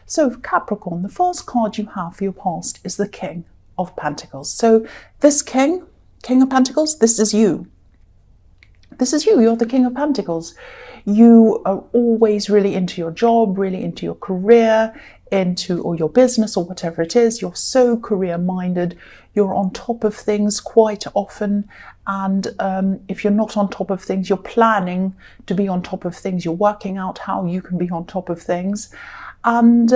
So Capricorn, the first card you have for your past is the King of Pentacles. So this King of Pentacles, this is you. This is you. You're the King of Pentacles. You are always really into your job, really into your career, or your business or whatever it is. You're so career-minded. You're on top of things quite often. And if you're not on top of things, you're planning to be on top of things. You're working out how you can be on top of things. And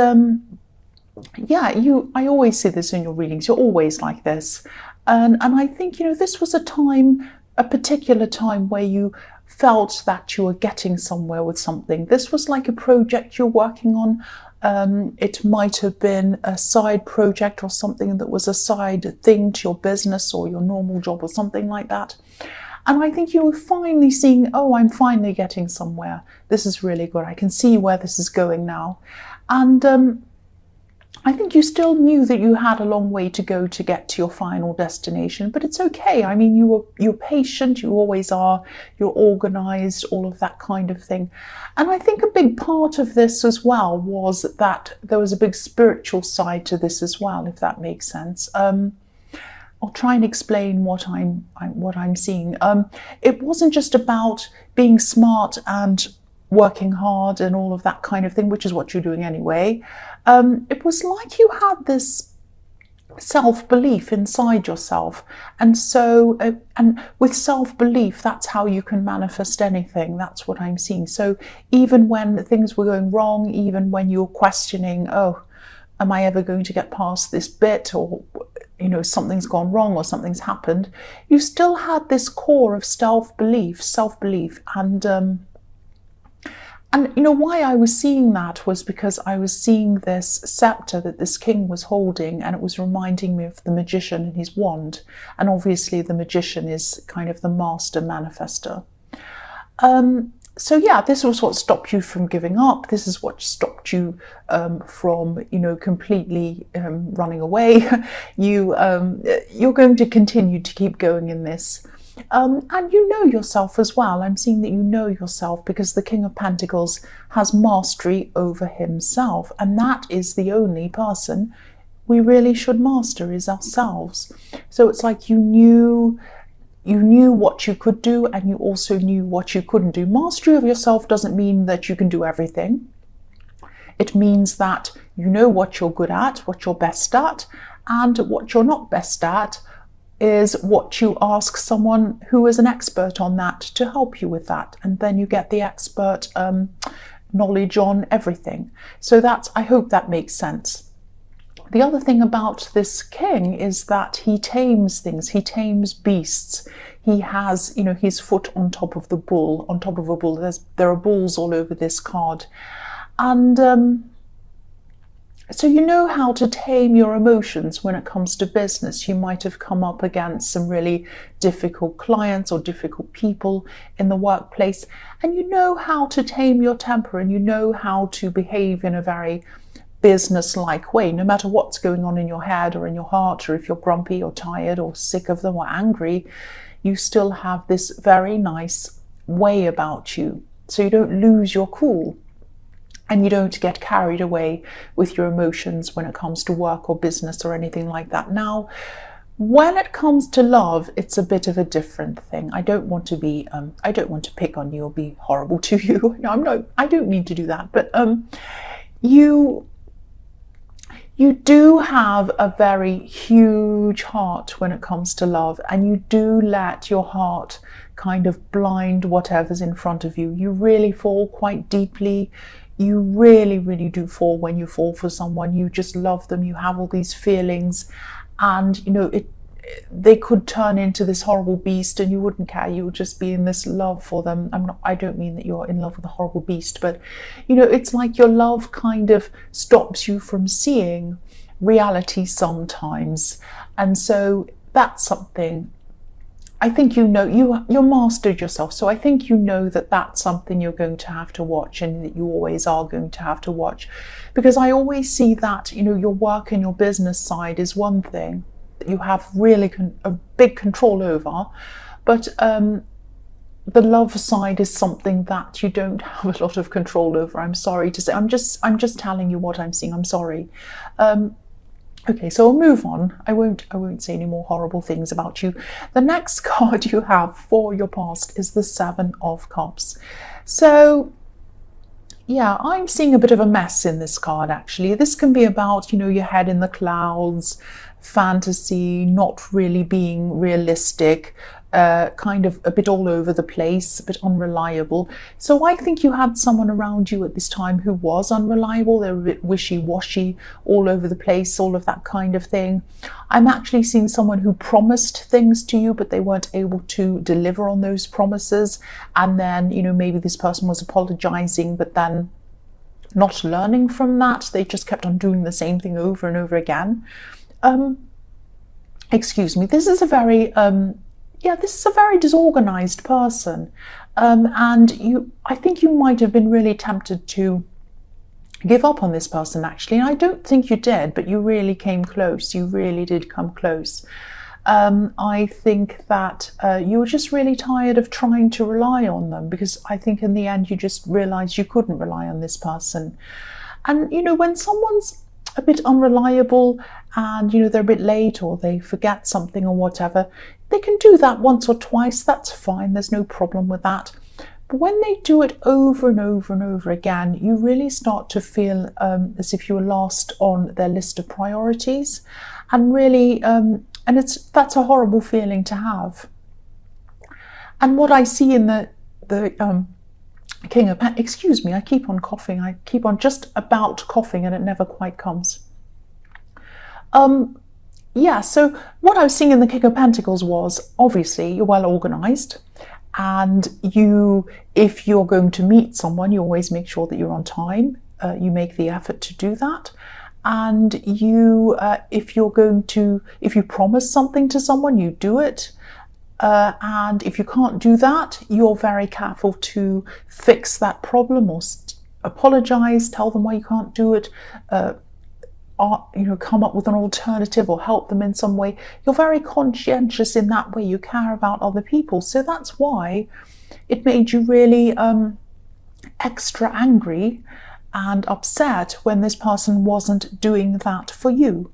yeah, I always see this in your readings. You're always like this. And I think, this was a particular time where you felt that you were getting somewhere with something. This was like a project you're working on. It might have been a side project or something that was a side thing to your business or your normal job or something like that. And I think you were finally seeing, oh, I'm finally getting somewhere. This is really good. I can see where this is going now. And I think you still knew that you had a long way to go to get to your final destination, but it's okay. I mean, you're patient, you always are, you're organized, all of that kind of thing. And I think a big part of this as well was that there was a big spiritual side to this as well, if that makes sense. I'll try and explain what I'm seeing. It wasn't just about being smart and working hard and all of that kind of thing, which is what you're doing anyway. It was like you had this self-belief inside yourself. And so, and with self-belief, that's how you can manifest anything. That's what I'm seeing. So even when things were going wrong, even when you're questioning, oh, am I ever going to get past this bit, or something's gone wrong or something's happened, you still had this core of self-belief. And why I was seeing that was because I was seeing this scepter that this king was holding, and it was reminding me of the magician and his wand. And obviously the magician is kind of the master manifester. So yeah, this was what stopped you from giving up. This is what stopped you from, completely running away. You're going to continue to keep going in this. And you know yourself as well. I'm seeing that you know yourself, because the King of Pentacles has mastery over himself. And that is the only person we really should master, is ourselves. So it's like you knew what you could do, and you also knew what you couldn't do. Mastery of yourself doesn't mean that you can do everything. It means that you know what you're good at, what you're best at, and what you're not best at is what you ask someone who is an expert on that to help you with that. And then you get the expert knowledge on everything. So I hope that makes sense. The other thing about this king is that he tames things. He tames beasts. He has, his foot on top of a bull. There are bulls all over this card. And so you know how to tame your emotions when it comes to business. You might have come up against some really difficult clients or difficult people in the workplace, and you know how to tame your temper, and you know how to behave in a very business-like way, no matter what's going on in your head or in your heart, or if you're grumpy or tired or sick of them or angry, you still have this very nice way about you. So you don't lose your cool. And you don't get carried away with your emotions when it comes to work or business or anything like that. Now, when it comes to love, it's a bit of a different thing. I don't want to pick on you or be horrible to you. No, I don't mean to do that. But you do have a very huge heart when it comes to love, and you do let your heart kind of blind whatever's in front of you. You really fall quite deeply. You really, really do fall when you fall for someone. You just love them. You have all these feelings, and they could turn into this horrible beast, and you wouldn't care. You would just be in this love for them. I don't mean that you're in love with a horrible beast, but it's like your love kind of stops you from seeing reality sometimes. And so that's something I think you're mastered yourself. So I think that that's something you're going to have to watch, and that you always are going to have to watch, because I always see that your work and your business side is one thing that you have really a big control over, but the love side is something that you don't have a lot of control over. I'm sorry to say. I'm just telling you what I'm seeing. I'm sorry. Okay, so I'll move on. I won't say any more horrible things about you. The next card you have for your past is the Seven of Cups. So yeah, I'm seeing a bit of a mess in this card, actually. This can be about, your head in the clouds, fantasy, not really being realistic, kind of a bit all over the place, a bit unreliable. So I think you had someone around you at this time who was unreliable. They were a bit wishy-washy, all over the place, all of that kind of thing. I'm actually seeing someone who promised things to you, but they weren't able to deliver on those promises. And then, maybe this person was apologizing, but then not learning from that. They just kept on doing the same thing over and over again. Excuse me. This is a very this is a very disorganized person, and I think you might have been really tempted to give up on this person, actually. And I don't think you did, but you really came close. You really did come close. I think that you were just really tired of trying to rely on them, because I think in the end you just realized you couldn't rely on this person. And when someone's a bit unreliable and they're a bit late, or they forget something or whatever, they can do that once or twice. That's fine. There's no problem with that. But when they do it over and over and over again, you really start to feel as if you were last on their list of priorities. And really, that's a horrible feeling to have. And what I see in the King of Pentacles, excuse me, I keep on coughing. I keep on just about coughing and it never quite comes. So what I was seeing in the King of Pentacles was, obviously, you're well organized, and if you're going to meet someone, you always make sure that you're on time. You make the effort to do that. And if you promise something to someone, you do it. And if you can't do that, you're very careful to fix that problem, or apologize, tell them why you can't do it, come up with an alternative or help them in some way. You're very conscientious in that way. You care about other people. So that's why it made you really extra angry and upset when this person wasn't doing that for you.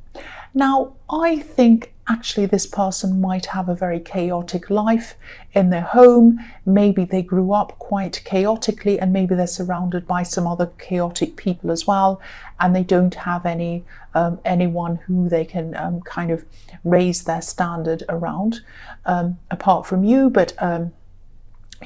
Now, I think actually this person might have a very chaotic life in their home. Maybe they grew up quite chaotically, and maybe they're surrounded by some other chaotic people as well, and they don't have anyone who they can kind of raise their standard around, apart from you. But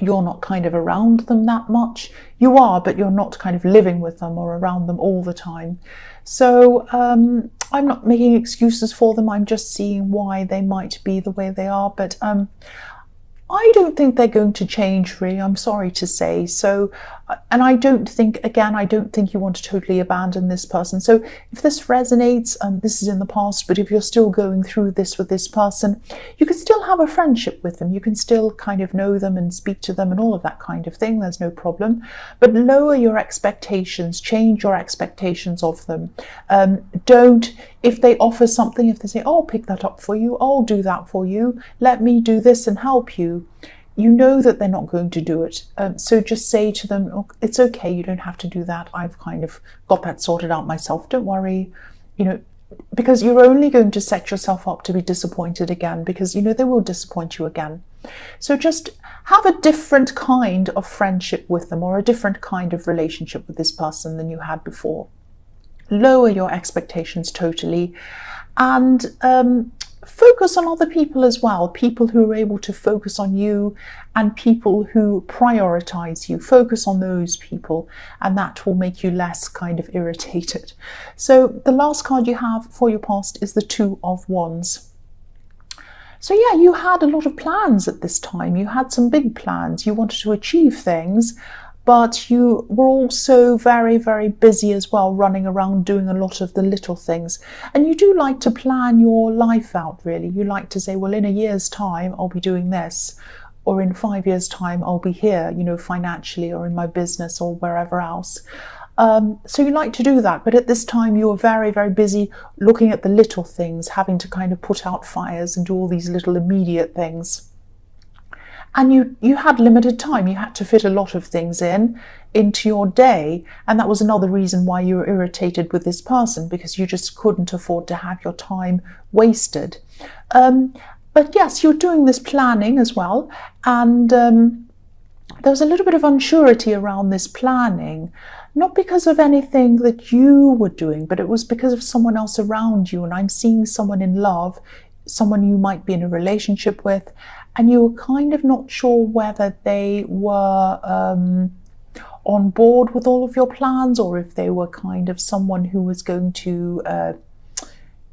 you're not kind of around them that much. You are, but you're not kind of living with them or around them all the time. So I'm not making excuses for them. I'm just seeing why they might be the way they are. But I don't think they're going to change, really. I'm sorry to say. So, and I don't think you want to totally abandon this person. So if this resonates, this is in the past, but if you're still going through this with this person, you can still have a friendship with them. You can still kind of know them and speak to them and all of that kind of thing. There's no problem. But lower your expectations, change your expectations of them. If they offer something, if they say, oh, I'll pick that up for you, I'll do that for you, let me do this and help you, you know that they're not going to do it. So just say to them, oh, it's okay, you don't have to do that. I've kind of got that sorted out myself. Don't worry, because you're only going to set yourself up to be disappointed again, because, they will disappoint you again. So just have a different kind of friendship with them, or a different kind of relationship with this person than you had before. Lower your expectations totally, and focus on other people as well. People who are able to focus on you, and people who prioritize you. Focus on those people, and that will make you less kind of irritated. So the last card you have for your past is the Two of Wands. So yeah, you had a lot of plans at this time. You had some big plans. You wanted to achieve things, but you were also very, very busy as well, running around doing a lot of the little things. And you do like to plan your life out, really. You like to say, well, in a year's time, I'll be doing this, or in 5 years' time, I'll be here, financially, or in my business, or wherever else. So you like to do that, but at this time you were very, very busy looking at the little things, having to kind of put out fires and do all these little immediate things. and you had limited time. You had to fit a lot of things into your day, and that was another reason why you were irritated with this person, because you just couldn't afford to have your time wasted. But yes, you're doing this planning as well, and there was a little bit of unsurety around this planning, not because of anything that you were doing, but it was because of someone else around you. And I'm seeing someone in love, someone you might be in a relationship with, and you were kind of not sure whether they were on board with all of your plans, or if they were kind of someone who was going to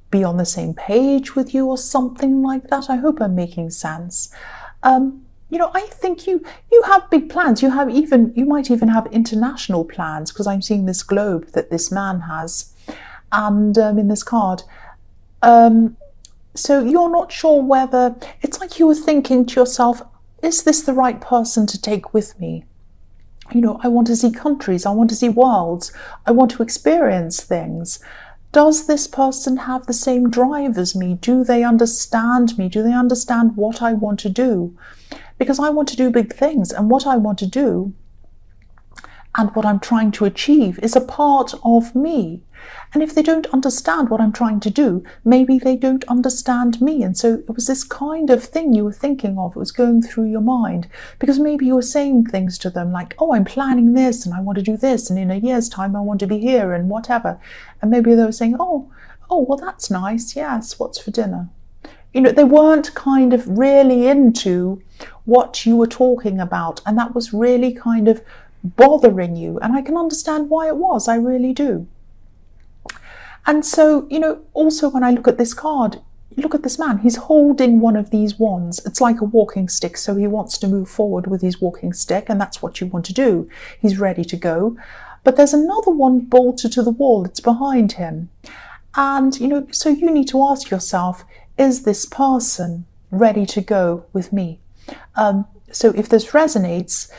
be on the same page with you or something like that. I hope I'm making sense. I think you have big plans. You might even have international plans, because I'm seeing this globe that this man has, and in this card. So you're not sure whether, it's like you were thinking to yourself, is this the right person to take with me? I want to see countries, I want to see worlds, I want to experience things. Does this person have the same drive as me? Do they understand me? Do they understand what I want to do? Because I want to do big things, and what I want to do and what I'm trying to achieve is a part of me. And if they don't understand what I'm trying to do, maybe they don't understand me. And so it was this kind of thing you were thinking of. It was going through your mind, because maybe you were saying things to them like, oh, I'm planning this and I want to do this, and in a year's time I want to be here and whatever. And maybe they were saying, oh, well, that's nice. Yes, what's for dinner? They weren't kind of really into what you were talking about, and that was really kind of bothering you. And I can understand why it was, I really do. And so, also when I look at this card, look at this man, he's holding one of these wands. It's like a walking stick, so he wants to move forward with his walking stick, and that's what you want to do. He's ready to go. But there's another one bolted to the wall, it's behind him. And, so you need to ask yourself, is this person ready to go with me? So if this resonates,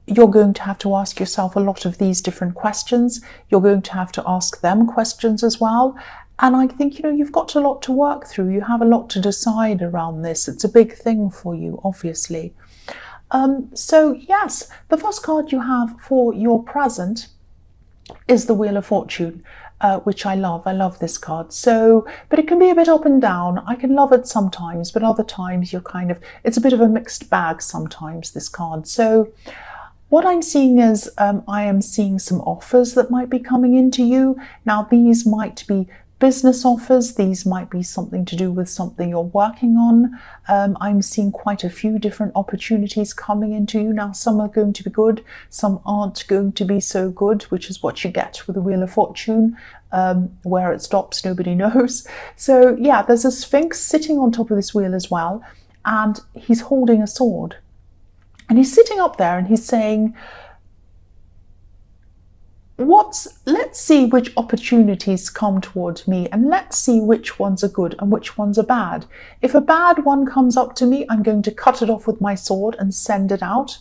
you're going to have to ask yourself a lot of these different questions. You're going to have to ask them questions as well. And I think, you've got a lot to work through. You have a lot to decide around this. It's a big thing for you, obviously. So yes, the first card you have for your present is the Wheel of Fortune, which I love. I love this card. So, but it can be a bit up and down. I can love it sometimes, but other times it's a bit of a mixed bag sometimes, this card. So what I'm seeing is I am seeing some offers that might be coming into you. Now, these might be business offers. These might be something to do with something you're working on. I'm seeing quite a few different opportunities coming into you. Now, some are going to be good, some aren't going to be so good, which is what you get with the Wheel of Fortune. Where it stops, nobody knows. So yeah, there's a Sphinx sitting on top of this wheel as well, and he's holding a sword. And he's sitting up there and he's saying, let's see which opportunities come towards me, and let's see which ones are good and which ones are bad. If a bad one comes up to me, I'm going to cut it off with my sword and send it out.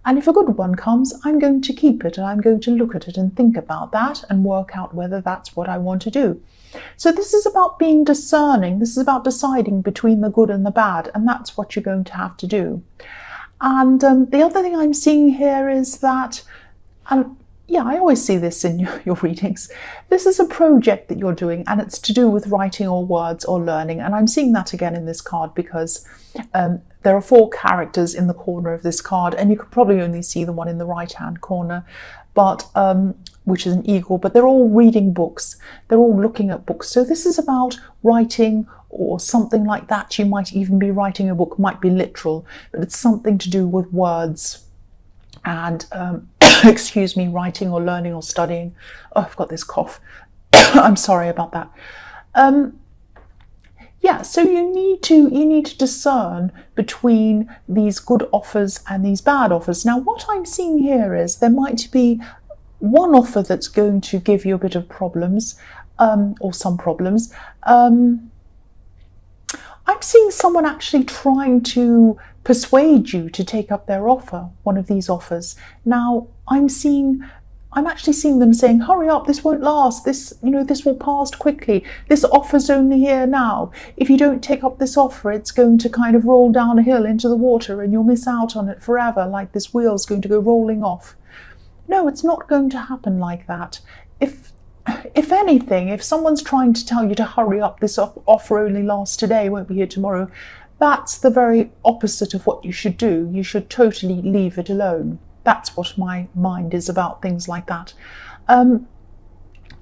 And if a good one comes, I'm going to keep it, and I'm going to look at it and think about that and work out whether that's what I want to do. So this is about being discerning. This is about deciding between the good and the bad, and that's what you're going to have to do. And the other thing I'm seeing here is that, yeah, I always see this in your readings. This is a project that you're doing, and it's to do with writing or words or learning. And I'm seeing that again in this card because there are 4 characters in the corner of this card, and you could probably only see the one in the right-hand corner, but which is an eagle, but they're all reading books. They're all looking at books. So this is about writing or something like that. You might even be writing a book, might be literal, but it's something to do with words and excuse me, writing or learning or studying. Oh, I've got this cough. I'm sorry about that. Yeah, so you need to discern between these good offers and these bad offers. Now, what I'm seeing here is there might be one offer that's going to give you a bit of problems, or some problems. I'm seeing someone actually trying to persuade you to take up their offer, one of these offers. Now, I'm seeing I'm actually seeing them saying, hurry up, this won't last, this, this will pass quickly, this offer's only here now. If you don't take up this offer, it's going to kind of roll down a hill into the water and you'll miss out on it forever, like this wheel's going to go rolling off. No, it's not going to happen like that. If anything, if someone's trying to tell you to hurry up, this offer only lasts today, won't be here tomorrow, that's the very opposite of what you should do. You should totally leave it alone. That's what my mind is about things like that.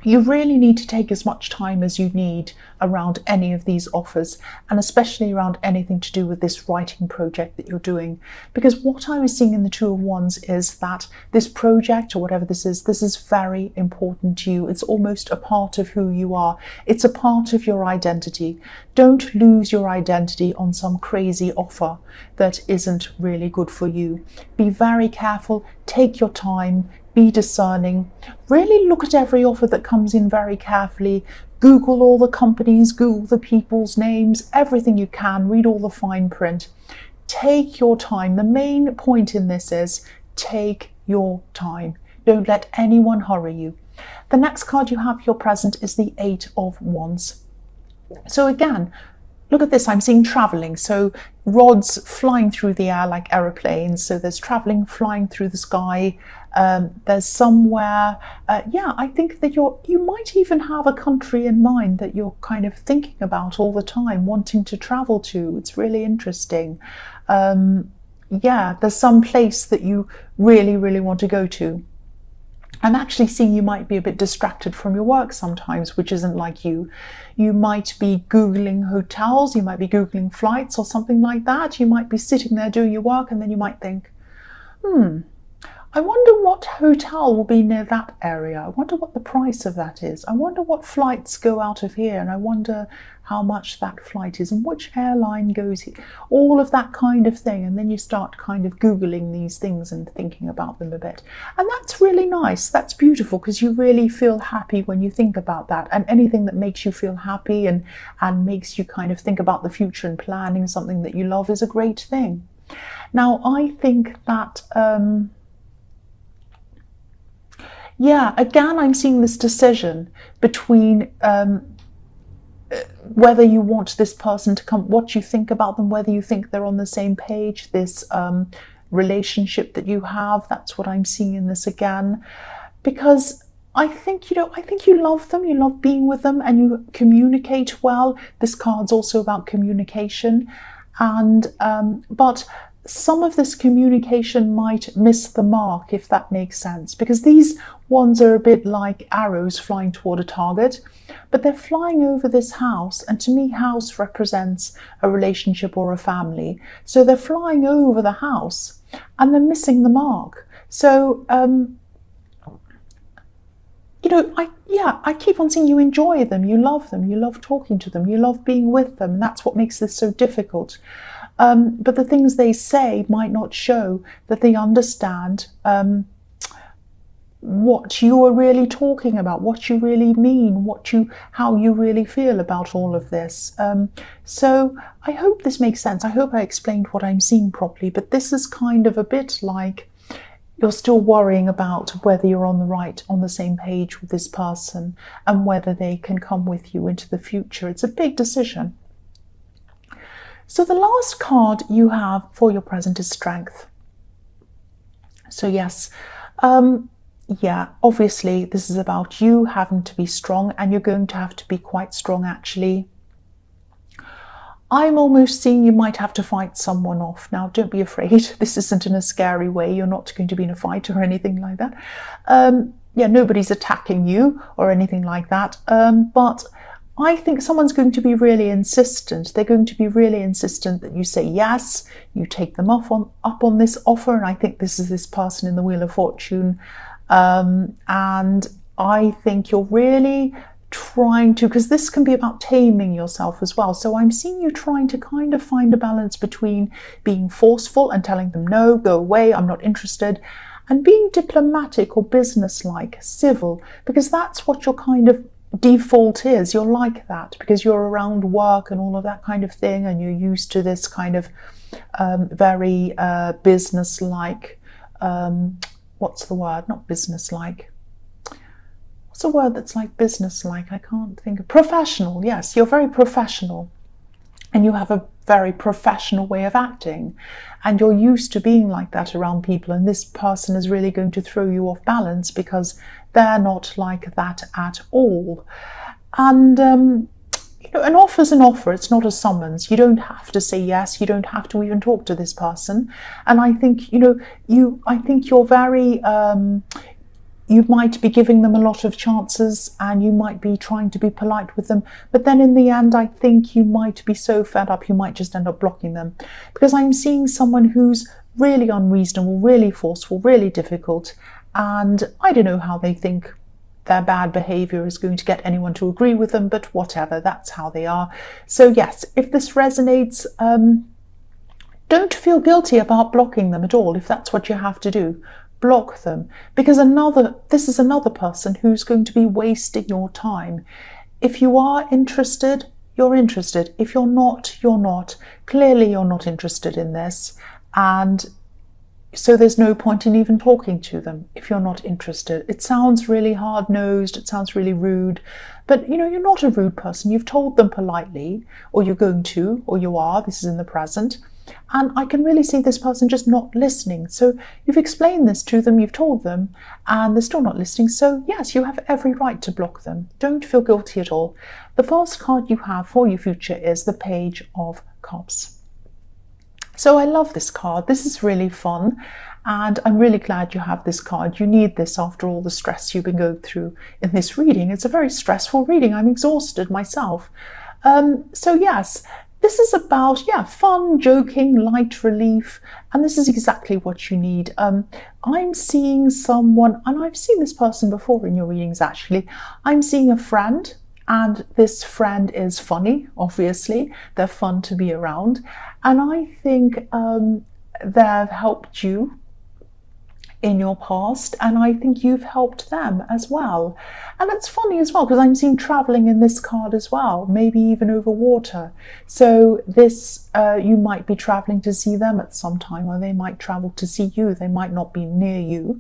You really need to take as much time as you need around any of these offers, and especially around anything to do with this writing project that you're doing. Because what I was seeing in the Two of Wands is that this project, or whatever this is very important to you. It's almost a part of who you are. It's a part of your identity. Don't lose your identity on some crazy offer that isn't really good for you. Be very careful, take your time, be discerning, really look at every offer that comes in very carefully. Google all the companies, Google the people's names, everything you can, read all the fine print. Take your time. The main point in this is take your time. Don't let anyone hurry you. The next card you have, your present, is the Eight of Wands. So again, look at this, I'm seeing traveling. So rods flying through the air like aeroplanes. So there's traveling, flying through the sky. There's somewhere, I think that you might even have a country in mind that you're kind of thinking about all the time, wanting to travel to. It's really interesting. There's some place that you really, really want to go to. I'm actually seeing you might be a bit distracted from your work sometimes, which isn't like you. You might be Googling hotels, you might be Googling flights or something like that. You might be sitting there doing your work and then you might think, I wonder what hotel will be near that area. I wonder what the price of that is. I wonder what flights go out of here, and I wonder how much that flight is and which airline goes here. All of that kind of thing. And then you start kind of Googling these things and thinking about them a bit. And that's really nice. That's beautiful, because you really feel happy when you think about that. And anything that makes you feel happy and makes you kind of think about the future and planning something that you love is a great thing. Now, I think that... again, I'm seeing this decision between whether you want this person to come, what you think about them, whether you think they're on the same page, this relationship that you have. That's what I'm seeing in this again. Because I think you love them, you love being with them, and you communicate well. This card's also about communication. And but some of this communication might miss the mark, if that makes sense, because these ones are a bit like arrows flying toward a target, but they're flying over this house, and to me, house represents a relationship or a family. So they're flying over the house and they're missing the mark. So I keep on seeing you enjoy them, you love talking to them, you love being with them, and that's what makes this so difficult. But the things they say might not show that they understand what you are really talking about, what you really mean, how you really feel about all of this. So I hope this makes sense. I hope I explained what I'm seeing properly, but this is kind of a bit like you're still worrying about whether you're on the same page with this person and whether they can come with you into the future. It's a big decision. So the last card you have for your present is Strength. So yes, obviously this is about you having to be strong, and you're going to have to be quite strong actually. I'm almost seeing you might have to fight someone off. Now, don't be afraid. This isn't in a scary way. You're not going to be in a fight or anything like that. Nobody's attacking you or anything like that. But I think someone's going to be really insistent. They're going to be really insistent that you say yes, you take them up on this offer. And I think this is this person in the Wheel of Fortune. And I think you're really trying to, because this can be about taming yourself as well. So I'm seeing you trying to kind of find a balance between being forceful and telling them, no, go away, I'm not interested, and being diplomatic or businesslike, civil, because that's what your kind of default is. You're like that because you're around work and all of that kind of thing, and you're used to this kind of very businesslike, what's the word? Not businesslike. what's a word that's like business-like? I can't think of. Professional, yes, you're very professional. And you have a very professional way of acting. And you're used to being like that around people. And this person is really going to throw you off balance because they're not like that at all. And an offer's an offer. It's not a summons. You don't have to say yes. You don't have to even talk to this person. And I think, I think you're very, you might be giving them a lot of chances and you might be trying to be polite with them. But then in the end, I think you might be so fed up, you might just end up blocking them. Because I'm seeing someone who's really unreasonable, really forceful, really difficult. And I don't know how they think their bad behavior is going to get anyone to agree with them, but whatever, that's how they are. So yes, if this resonates, don't feel guilty about blocking them at all if that's what you have to do. Block them, because this is another person who's going to be wasting your time. If you are interested, you're interested. If you're not, you're not. Clearly you're not interested in this, and so there's no point in even talking to them if you're not interested. It sounds really hard-nosed, it sounds really rude, but you're not a rude person. You've told them politely, or you're going to, or you are. This is in the present. And I can really see this person just not listening. So you've explained this to them, you've told them, and they're still not listening. So yes, you have every right to block them. Don't feel guilty at all. The first card you have for your future is the Page of Cups. So I love this card. This is really fun. And I'm really glad you have this card. You need this after all the stress you've been going through in this reading. It's a very stressful reading. I'm exhausted myself. So yes, this is about, fun, joking, light relief, and this is exactly what you need. I'm seeing someone, and I've seen this person before in your readings actually. I'm seeing a friend, and this friend is funny, obviously. They're fun to be around, and I think they've helped you in your past, and I think you've helped them as well. And it's funny as well because I'm seeing traveling in this card as well, maybe even over water. So this you might be traveling to see them at some time, or they might travel to see you. They might not be near you.